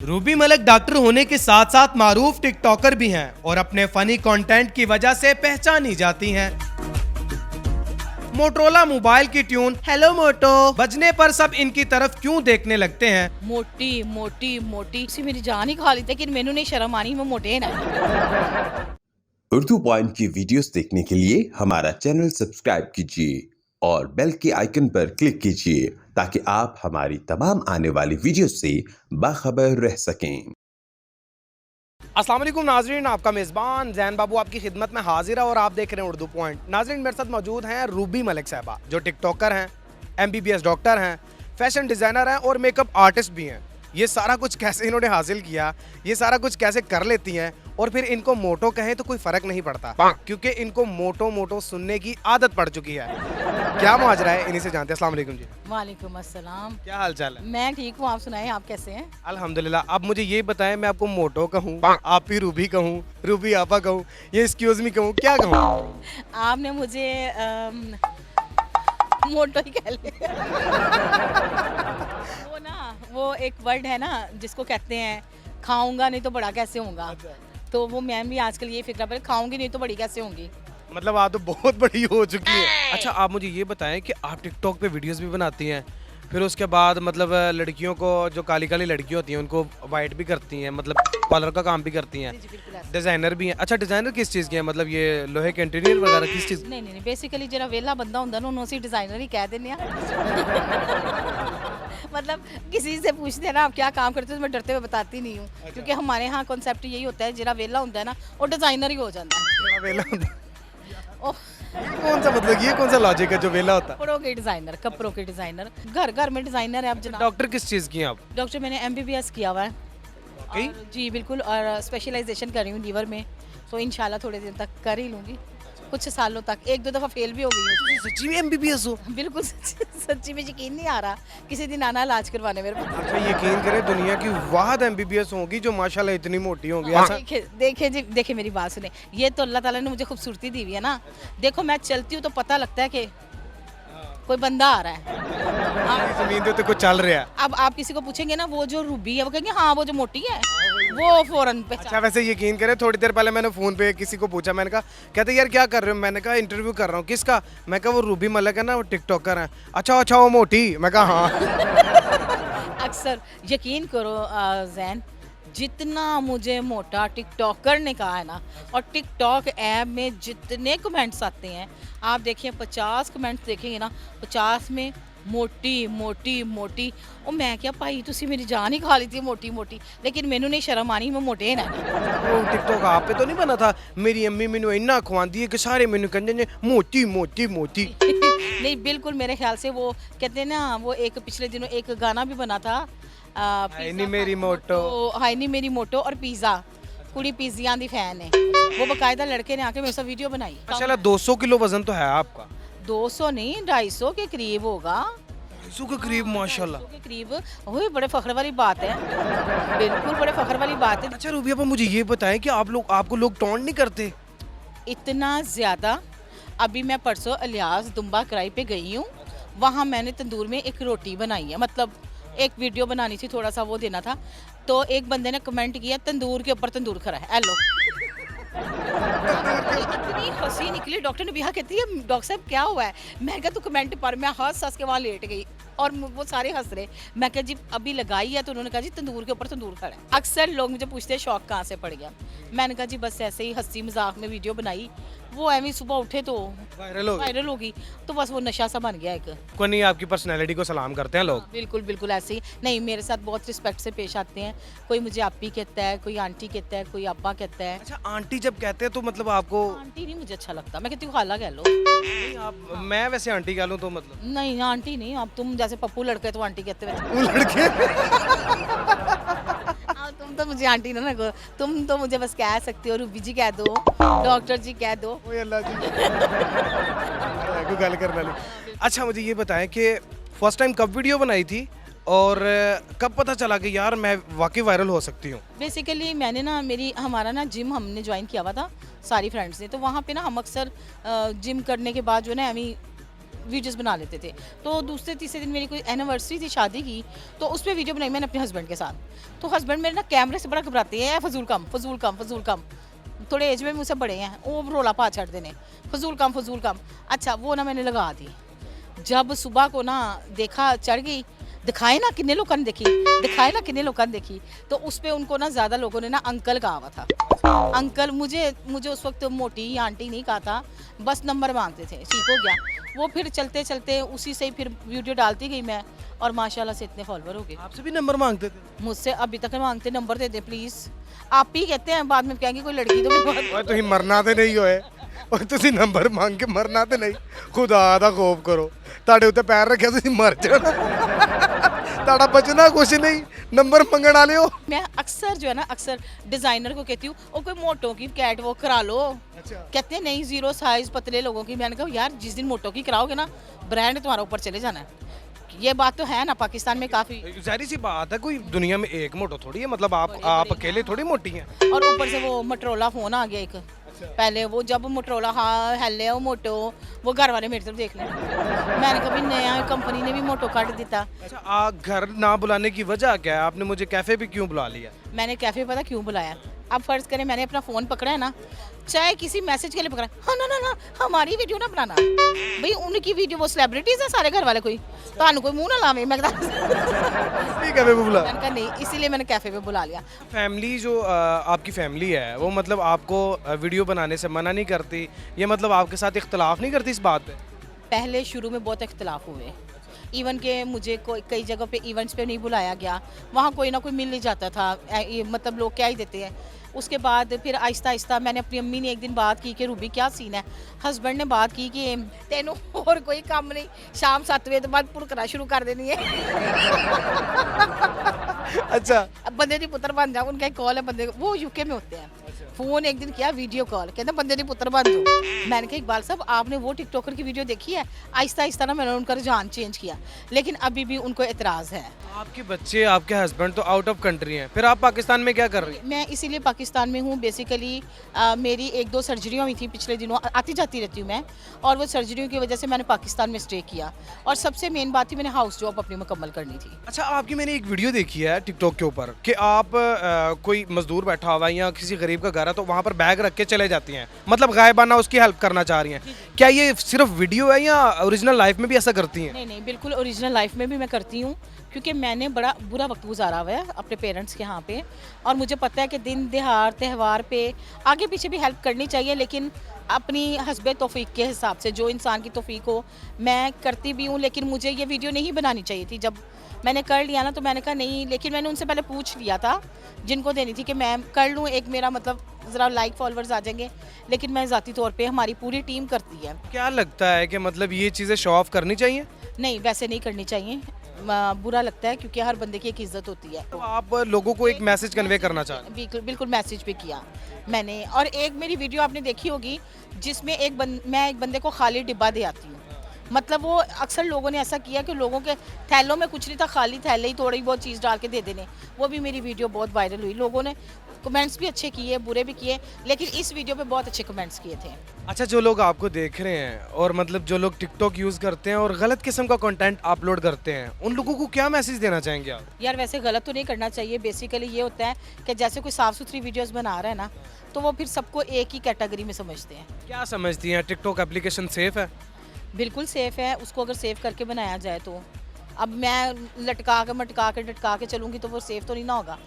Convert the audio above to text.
Ruby Malik doctor होने के साथ साथ मारूफ टिकटॉकर भी हैं और अपने फनी कंटेंट की वजह से पहचानी जाती हैं। मोटरोला मोबाइल की ट्यून हेलो मोटो बजने पर सब इनकी तरफ क्यों देखने लगते हैं। मोटी मोटी मोटी सी मेरी जान ही खा ली, लेकिन मैनू नहीं शर्म आनी, मैं मोटे ना। उर्दू पॉइंट की वीडियोस देखने के लिए हमारा चैनल सब्सक्राइब कीजिए और बेल के आइकन पर क्लिक कीजिए ताकि आप हमारी तमाम आने वाली वीडियोस से बाखबर रह सकें। अस्सलाम वालेकुम नाजरीन, आपका मेज़बान जैन बाबू आपकी खिदमत में हाजिर है और आप देख रहे हैं उर्दू पॉइंट। नाजरीन, मेरे साथ मौजूद हैं रूबी मलिक साहबा, जो टिकटॉकर हैं, MBBS डॉक्टर हैं, फैशन डिज़ाइनर हैं और मेकअप आर्टिस्ट भी हैं। ये सारा कुछ कैसे इन्होंने हासिल किया, ये सारा कुछ कैसे कर लेती हैं, और फिर इनको मोटो कहें तो कोई फ़र्क नहीं पड़ता क्योंकि इनको मोटो मोटो सुनने की आदत पड़ चुकी है। क्या माजरा है, इन्हीं से जानते हैं। अस्सलाम वालेकुम जी। वालेकुम अस्सलाम। क्या हाल चाल है? मैं ठीक हूँ, आप सुनाएं, आप कैसे हैं? अल्हम्दुलिल्लाह। अब मुझे ये बताएं, मैं आपको मोटो कहूँ, आप ही रूबी कहूँ, रूबी आपा कहूँ, ये एक्सक्यूज मी कहूँ, क्या कहूँ? आपने मुझे मोटो ही कह ले। वो एक वर्ड है ना जिसको कहते हैं खाऊंगा नहीं तो बड़ा कैसे होऊंगा। तो वो मैं भी आजकल ये फिक्र पर खाऊंगी नहीं तो बड़ी कैसे होंगी। मतलब आप तो बहुत बड़ी हो चुकी है। अच्छा, आप मुझे ये बताएं कि आप टिकटॉक पे वीडियोस भी बनाती हैं, फिर उसके बाद मतलब लड़कियों को, जो काली काली लड़कियां होती हैं, उनको वाइट भी करती हैं, मतलब पार्लर का काम भी करती हैं, डिजाइनर भी हैं। अच्छा, डिजाइनर किस चीज़ की है? मतलब ये लोहे के इंटीरियर वगैरह किस चीज़? नहीं, बेसिकली जरा वेला बंदा होंदा ना, उन्होंने डिजाइनर ही कह देने मतलब किसी से पूछते हैं ना आप क्या काम करते हो, तो मैं डरते हुए बताती नहीं हूँ। क्योंकि हमारे यहाँ कॉन्सेप्ट यही होता है, जरा वेला होता है ना वो डिजाइनर ही हो जाता है। थोड़ा वेला होता है। कौन सा मतलब ये कौन सा लॉजिक है जो वेला होता है? कपड़ों के डिजाइनर, कपड़ों के डिजाइनर, घर घर में डिजाइनर है। आप जनाब डॉक्टर किस चीज़ की हैं आप? डॉक्टर मैंने MBBS किया हुआ है। वाकई? जी बिल्कुल, और स्पेशलाइजेशन कर रही हूँ लीवर में, तो इंशाल्लाह थोड़े दिन तक कर ही लूँगी, कुछ सालों तक। एक दो दफ़ा फेल भी हो गई हूँ। सच्ची में MBBS हो? बिल्कुल सच्ची में यकीन नहीं आ रहा, किसी दिन आना इलाज करवाने मेरे पास। अच्छा, यकीन करें दुनिया की वाहिद MBBS होगी जो माशाल्लाह इतनी मोटी होगी। हाँ, ऐसा देखिए जी, देखिए मेरी बात सुने, ये तो अल्लाह ताला ने मुझे खूबसूरती दी हुई है ना। देखो मैं चलती हूँ तो पता लगता है कि कोई बंदा आ रहा है। जमीन पे तो कुछ चल रहा है। अब आप किसी को पूछेंगे ना वो जो रूबी है, वो कहेंगे हाँ वो जो मोटी है, वो फौरन अच्छा, पहचान। वैसे यकीन करें थोड़ी देर पहले मैंने फ़ोन पे किसी को पूछा, मैंने कहा, कहते यार क्या कर रहे हो? मैंने कहा इंटरव्यू कर रहा हूँ। किसका? मैं कहा वो रूबी मलिक है ना, वो टिकटॉकर है। अच्छा वो मोटी? मैं कहा हाँ। अक्सर यकीन करो जैन, जितना मुझे मोटा टिकटॉकर ने कहा है ना, और टिकटॉक ऐप में जितने कमेंट्स आते हैं, आप देखिए 50 कमेंट्स देखेंगे ना, 50 में मोटी मोटी मोटी। और मैं क्या भाई तुसी मेरी जान ही खा ली थी मोटी मोटी, लेकिन मैनू नहीं शर्म आनी, मैं मोटे ना। वो टिकटॉक आप पे तो नहीं बना था? मेरी अम्मी मैनू इन्ना खुआंदी है कि सारे मैनू कहते हैं मोटी मोटी मोटी। नहीं बिल्कुल, मेरे ख्याल से वो कहते हैं ना, वो एक पिछले दिनों एक गाना भी बना था, हाय नी मेरी मोटो। हाय नी मेरी मोटो और पिज़्ज़ा, कुड़ी पिज़्ज़ियां दी फैन है। वो बकायदा लड़के ने आके मेरे साथ वीडियो बनाई। माशाल्लाह 200 किलो वजन तो है आपका? 200 नहीं, 250 के करीब होगा। 200 के करीब माशाल्लाह। 250 के करीब। ओए बड़े फख्र वाली बात है, बिल्कुल बड़े फख्र वाली बात है। अच्छा रूबी, आप मुझे ये बताएं कि आपको लोग टॉन्ट नहीं करते? इतना ज़्यादा, अभी मैं परसों अलियास दुम्बा कराई पे गई हूँ, वहाँ मैंने तंदूर में एक रोटी बनाई है, मतलब एक वीडियो बनानी थी, थोड़ा सा वो देना था, तो एक बंदे ने कमेंट किया तंदूर के ऊपर तंदूर खरा है, हेलो। इतनी हंसी निकली, डॉक्टर ने भी कहती है डॉक्टर साहब क्या हुआ है? मैं कहा तू कमेंट पर, मैं हंस के वहाँ लेट गई और वो सारे हंस रहे। मैं कहा जी अभी लगाई है, तो उन्होंने कहा जी तंदूर के ऊपर तंदूर खड़ा है। अक्सर लोग मुझे पूछते हैं शौक कहाँ से पड़ गया, मैंने कहा जी बस ऐसे ही हंसी मजाक में वीडियो बनाई, वो एवं सुबह उठे तो वायरल होगी, तो बस वो नशा सा बन गया एक। कोई नहीं, आपकी पर्सनैलिटी को सलाम करते हैं लोग। बिल्कुल बिल्कुल ऐसे ही। नहीं, मेरे साथ बहुत रिस्पेक्ट से पेश आते हैं, कोई मुझे आपी कहता है, कोई आंटी कहता है, कोई अब्बा कहता है। अच्छा, आंटी जब कहते हैं तो मतलब आपको? आंटी नहीं मुझे अच्छा लगता, मैं कहती हूँ खाला कह लो। नहीं, आप मैं वैसे आंटी कह लूँ तो मतलब? नहीं आंटी नहीं, अब तुम जैसे पप्पू लड़के तो आंटी कहते हुए। वो लड़के तुम तो मुझे आंटी ना कहो, तुम तो मुझे बस कह सकते हो रूबी जी कह दो, डॉक्टर जी कह दो। ओए अल्लाह जी। कोई गल करना नहीं। अच्छा, मुझे ये बताएं कि फर्स्ट टाइम कब वीडियो बनाई थी और कब पता चला कि यार मैं वाकई वायरल हो सकती हूँ? बेसिकली मैंने ना, हमारा ना जिम हमने ज्वाइन किया हुआ था सारी फ्रेंड्स ने, तो वहाँ पे ना हम अक्सर जिम करने के बाद जो है ना, हमें वीडियोस बना लेते थे। तो दूसरे तीसरे दिन मेरी कोई एनिवर्सरी थी शादी की, तो उस पर वीडियो बनाई मैंने अपने हस्बैंड के साथ। तो हस्बैंड मेरे ना कैमरे से बड़ा घबराते हैं, फजूल कम फजूल कम फजूल कम, थोड़े एज में मुझसे बड़े हैं, वो रोला पा छड़ देने, फजूल कम फजूल कम। अच्छा वो ना मैंने लगा दी। जब सुबह को ना देखा चढ़ गई, दिखाए ना कितने लोगों ने देखी, दिखाए ना कितने लोगों ने देखी, तो उस पे उनको ना ज़्यादा लोगों ने ना अंकल कहा हुआ था। अंकल मुझे उस वक्त मोटी आंटी नहीं कहा था, बस नंबर मांगते थे, ठीक हो गया। वो फिर चलते चलते उसी से ही फिर वीडियो डालती गई मैं, और माशाल्लाह से इतने फॉलोवर हो गए। आपसे भी नंबर मांगते थे? मुझसे अभी तक मांगते, नंबर दे दे प्लीज़। आप ही कहते हैं, बाद में कहेंगे कोई लड़की तो बहुत। ਓਏ ਤੁਸੀਂ ਮਰਨਾ ਤੇ ਨਹੀਂ ਹੋਏ, ਓਏ ਤੁਸੀਂ ਨੰਬਰ ਮੰਗ ਕੇ ਮਰਨਾ ਤੇ ਨਹੀਂ, ਖੁਦਾ ਦਾ ਖੌਫ ਕਰੋ, ਤੁਹਾਡੇ ਉੱਤੇ ਪੈਰ ਰੱਖਿਆ ਤੁਸੀਂ ਮਰ ਜਾਣਾ, ਤੁਹਾਡਾ ਬਚਣਾ ਕੁਛ ਨਹੀਂ, ਨੰਬਰ ਮੰਗਣ ਵਾਲੇ ਹੋ। मैं अक्सर जो है ना, अक्सर डिज़ाइनर को कहती हूँ, और कोई मोटों की कैट वॉक करा लो। अच्छा। कहते हैं नहीं, जीरो साइज पतले लोगों की। मैंने कहा यार जिस दिन मोटों की कराओगे ना, ब्रांड तुम्हारा ऊपर चले जाना है। ये बात तो है ना, पाकिस्तान में काफ़ी। जाहिर सी बात है, कोई दुनिया में एक मोटो थोड़ी है, मतलब आप अकेले थोड़ी मोटी हैं। और ऊपर से वो मोटरोला फ़ोन आ गया एक। पहले वो जब मोटरोला, हाँ हेले वो मोटो, वो घर वाले मेरे तरफ देख लें। मैंने कभी नया कंपनी ने भी मोटो काट दिता। अच्छा, आप घर ना बुलाने की वजह क्या है? आपने मुझे कैफ़े भी क्यों बुला लिया? मैंने कैफ़े पता क्यों बुलाया? अब फ़र्ज़ करें मैंने अपना फ़ोन पकड़ा है ना, चाहे किसी मैसेज के लिए पकड़ा, हाँ ना ना ना हमारी वीडियो ना बनाना भाई, उनकी वीडियो, वो सेलिब्रिटीज़ है सारे घर वाले, कोई तो कोई मुँह ना लावे। मैं कैफ़े पे बुला? मैंने कहा नहीं, इसीलिए मैंने कैफ़े पे बुला लिया। फैमिली जो आपकी फैमिली है वो मतलब आपको वीडियो बनाने से मना नहीं करती, ये मतलब आपके साथ इख्तलाफ नहीं करती इस बात पे? पहले शुरू में बहुत इख्तलाफ हुए, इवन के मुझे कोई कई जगह पे इवेंट्स पे नहीं बुलाया गया, वहाँ कोई ना कोई मिल नहीं जाता था, मतलब लोग क्या ही देते हैं। उसके बाद फिर आहिस्ता आहिस्ता मैंने अपनी अम्मी ने एक दिन बात की कि रूबी क्या सीन है, हस्बैंड ने बात की कि तेनों और कोई काम नहीं, शाम 7 बजे के बाद पुरकना शुरू कर देनी है। अच्छा। अब बंदे दी पुत्र बन जाओ, उनका एक कॉल है बंदे, वो यूके में होते हैं, फ़ोन एक दिन किया वीडियो कॉल, कहते बंदे दी पुत्र बन जाओ। मैंने कहा इकबाल साहब आपने वो टिकटॉकर की वीडियो देखी है? आहिस्ता आहिस्ता ना मैंने उनका रुझान चेंज किया, लेकिन अभी भी उनको एतराज़ है। आपके बच्चे, आपके हस्बैंड तो आउट ऑफ कंट्री हैं, फिर आप पाकिस्तान में क्या कर रही हैं? मैं इसीलिए पाकिस्तान में हूँ बेसिकली, मेरी 1-2 सर्जरियाँ हुई थी पिछले दिनों, आती जाती रहती हूँ मैं, और वो सर्जरियों की वजह से मैंने पाकिस्तान में स्टे किया, और सबसे मेन बात थी मैंने हाउस जॉब अपनी मुकम्मल करनी थी। अच्छा, आपकी मैंने एक वीडियो देखी है टिकटॉक के ऊपर कि आप कोई मजदूर बैठा हुआ है या किसी गरीब का घर है, तो वहाँ पर बैग रख के चले जाती हैं, मतलब गायबाना उसकी हेल्प करना चाह रही हैं। क्या ये सिर्फ वीडियो है या ओरिजिनल लाइफ में भी ऐसा करती हैं? नहीं नहीं, बिल्कुल ओरिजिनल लाइफ में भी मैं करती हूँ, क्योंकि मैंने बड़ा बुरा वक्त गुजारा हुआ है अपने पेरेंट्स के यहाँ पे, और मुझे पता है कि दिन दिहाड़ त्यौहार पे आगे पीछे भी हेल्प करनी चाहिए, लेकिन अपनी हस्बे तौफीक के हिसाब से, जो इंसान की तौफीक हो, मैं करती भी हूँ। लेकिन मुझे ये वीडियो नहीं बनानी चाहिए थी, जब मैंने कर लिया ना तो मैंने कहा नहीं, लेकिन मैंने उनसे पहले पूछ लिया था जिनको देनी थी कि मैं कर लूँ, एक मेरा मतलब ज़रा लाइक फॉलोअर्स आ जाएंगे, लेकिन मैं ज़ाती तौर पे, हमारी पूरी टीम करती है। क्या लगता है कि मतलब ये चीज़ें शो ऑफ करनी चाहिए? नहीं, वैसे नहीं करनी चाहिए, बुरा लगता है, क्योंकि हर बंदे की एक इज्जत होती है। तो आप लोगों को एक मैसेज कन्वे करना चाह रहे हैं? बिल्कुल बिल्कुल मैसेज भी किया मैंने, और एक मेरी वीडियो आपने देखी होगी जिसमें मैं एक बंदे को खाली डिब्बा दे आती हूँ, मतलब वो अक्सर लोगों ने ऐसा किया कि लोगों के थैलों में कुछ नहीं था, खाली थैले ही थोड़ी बहुत चीज़ डाल के दे देने, वो भी मेरी वीडियो बहुत वायरल हुई, लोगों ने कमेंट्स भी अच्छे किए, बुरे भी किए, लेकिन इस वीडियो पे बहुत अच्छे कमेंट्स किए थे। अच्छा, जो लोग आपको देख रहे हैं और मतलब जो लोग टिकटॉक यूज़ करते हैं और गलत किस्म का कंटेंट अपलोड करते हैं, उन लोगों को क्या मैसेज देना चाहेंगे आप? यार वैसे गलत तो नहीं करना चाहिए, बेसिकली ये होता है कि जैसे कोई साफ़ सुथरी वीडियोस बना रहा है ना, तो वो फिर सबको एक ही कैटेगरी में समझते हैं। क्या समझती हैं, टिकटॉक एप्लीकेशन सेफ़ है? बिल्कुल सेफ़ है, उसको अगर सेव करके बनाया जाए तो। अब मैं लटका के मटका के डटका के चलूँगी तो वो सेफ़ तो नहीं ना होगा।